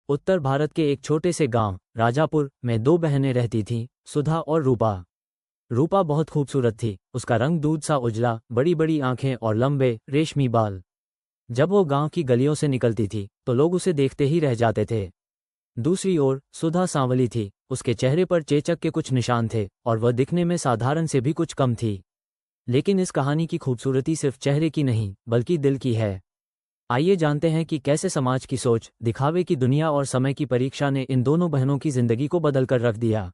उत्तर भारत के एक छोटे से गांव राजापुर में दो बहनें रहती थीं, सुधा और रूपा। रूपा बहुत खूबसूरत थी, उसका रंग दूध सा उजला, बड़ी बड़ी आंखें और लंबे रेशमी बाल। जब वो गांव की गलियों से निकलती थी तो लोग उसे देखते ही रह जाते थे। दूसरी ओर सुधा सांवली थी, उसके चेहरे पर चेचक के कुछ निशान थे और वह दिखने में साधारण से भी कुछ कम थी। लेकिन इस कहानी की खूबसूरती सिर्फ चेहरे की नहीं बल्कि दिल की है। आइए जानते हैं कि कैसे समाज की सोच, दिखावे की दुनिया और समय की परीक्षा ने इन दोनों बहनों की जिंदगी को बदल कर रख दिया।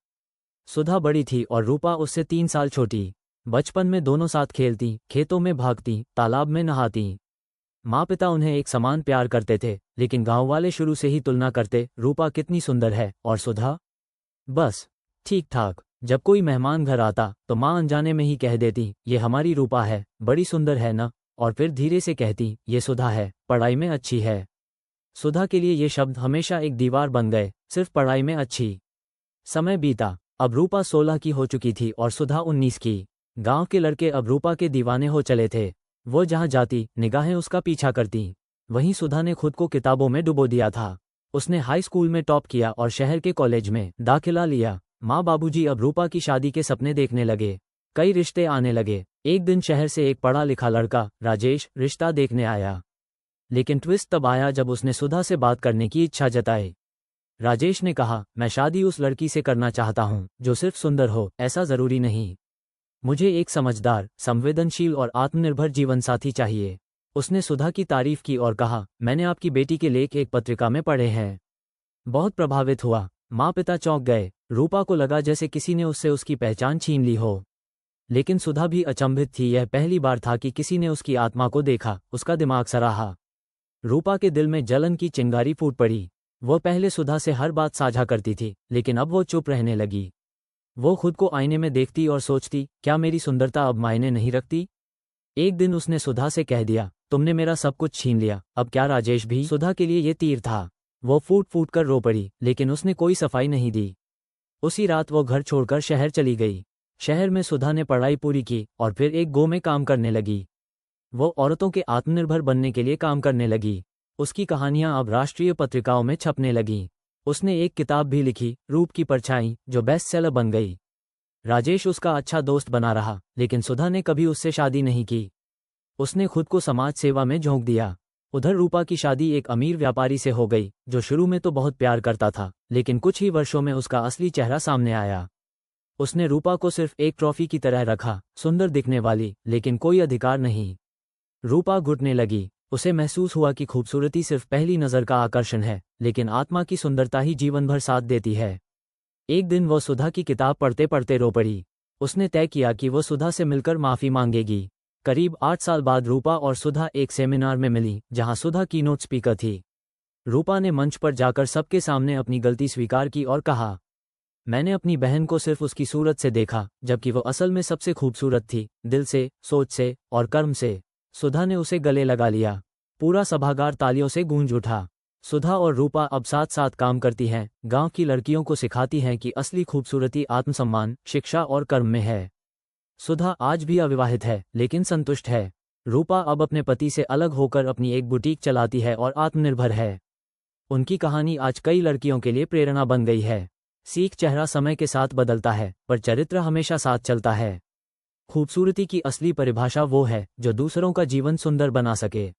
सुधा बड़ी थी और रूपा उससे 3 साल छोटी। बचपन में दोनों साथ खेलती, खेतों में भागती, तालाब में नहाती। माँ पिता उन्हें एक समान प्यार करते थे, लेकिन गांव वाले शुरू से ही तुलना करते, रूपा कितनी सुंदर है और सुधा बस ठीक ठाक। जब कोई मेहमान घर आता तो माँ अनजाने में ही कह देती, ये हमारी रूपा है, बड़ी सुंदर है ना, और फिर धीरे से कहती, ये सुधा है, पढ़ाई में अच्छी है। सुधा के लिए ये शब्द हमेशा एक दीवार बन गए, सिर्फ पढ़ाई में अच्छी। समय बीता, अब रूपा 16 की हो चुकी थी और सुधा 19 की। गांव के लड़के अब रूपा के दीवाने हो चले थे। वो जहां जाती निगाहें उसका पीछा करती। वहीं सुधा ने खुद को किताबों में डुबो दिया था। उसने हाई स्कूल में टॉप किया और शहर के कॉलेज में दाखिला लिया। माँ बाबूजी अब रूपा की शादी के सपने देखने लगे। कई रिश्ते आने लगे। एक दिन शहर से एक पढ़ा लिखा लड़का राजेश रिश्ता देखने आया। लेकिन ट्विस्ट तब आया जब उसने सुधा से बात करने की इच्छा जताई। राजेश ने कहा, मैं शादी उस लड़की से करना चाहता हूँ जो सिर्फ सुंदर हो, ऐसा जरूरी नहीं। मुझे एक समझदार, संवेदनशील और आत्मनिर्भर जीवनसाथी चाहिए। उसने सुधा की तारीफ की और कहा, मैंने आपकी बेटी के लेख एक पत्रिका में पढ़े हैं। बहुत प्रभावित हुआ। माँ पिता चौंक गए। रूपा को लगा जैसे किसी ने उससे उसकी पहचान छीन ली हो। लेकिन सुधा भी अचंभित थी। यह पहली बार था कि किसी ने उसकी आत्मा को देखा, उसका दिमाग सराहा। रूपा के दिल में जलन की चिंगारी फूट पड़ी। वो पहले सुधा से हर बात साझा करती थी, लेकिन अब वो चुप रहने लगी। वो खुद को आईने में देखती और सोचती, क्या मेरी सुंदरता अब मायने नहीं रखती? एक दिन उसने सुधा से कह दिया, तुमने मेरा सब कुछ छीन लिया, अब क्या राजेश भी? सुधा के लिए ये तीर था। वो फूट फूट कर रो पड़ी, लेकिन उसने कोई सफाई नहीं दी। उसी रात वो घर छोड़कर शहर चली गई। शहर में सुधा ने पढ़ाई पूरी की और फिर एक गो में काम करने लगी। वो औरतों के आत्मनिर्भर बनने के लिए काम करने लगी। उसकी कहानियां अब राष्ट्रीय पत्रिकाओं में छपने लगीं। उसने एक किताब भी लिखी, रूप की परछाई, जो बेस्ट सेलर बन गई। राजेश उसका अच्छा दोस्त बना रहा, लेकिन सुधा ने कभी उससे शादी नहीं की। उसने खुद को समाज सेवा में झोंक दिया। उधर रूपा की शादी एक अमीर व्यापारी से हो गई, जो शुरू में तो बहुत प्यार करता था, लेकिन कुछ ही वर्षों में उसका असली चेहरा सामने आया। उसने रूपा को सिर्फ एक ट्रॉफी की तरह रखा, सुंदर दिखने वाली, लेकिन कोई अधिकार नहीं। रूपा घुटने लगी। उसे महसूस हुआ कि खूबसूरती सिर्फ पहली नज़र का आकर्षण है, लेकिन आत्मा की सुंदरता ही जीवन भर साथ देती है। एक दिन वो सुधा की किताब पढ़ते पढ़ते रो पड़ी। उसने तय किया कि वो सुधा से मिलकर माफ़ी मांगेगी। करीब 8 साल बाद रूपा और सुधा एक सेमिनार में मिली, जहां सुधा कीनोट स्पीकर थी। रूपा ने मंच पर जाकर सबके सामने अपनी गलती स्वीकार की और कहा, मैंने अपनी बहन को सिर्फ उसकी सूरत से देखा, जबकि वो असल में सबसे खूबसूरत थी, दिल से, सोच से और कर्म से। सुधा ने उसे गले लगा लिया। पूरा सभागार तालियों से गूंज उठा। सुधा और रूपा अब साथ साथ काम करती हैं, गांव की लड़कियों को सिखाती हैं कि असली खूबसूरती आत्मसम्मान, शिक्षा और कर्म में है। सुधा आज भी अविवाहित है, लेकिन संतुष्ट है। रूपा अब अपने पति से अलग होकर अपनी एक बुटीक चलाती है और आत्मनिर्भर है। उनकी कहानी आज कई लड़कियों के लिए प्रेरणा बन गई है। सीख, चेहरा समय के साथ बदलता है, पर चरित्र हमेशा साथ चलता है। खूबसूरती की असली परिभाषा वो है जो दूसरों का जीवन सुंदर बना सके।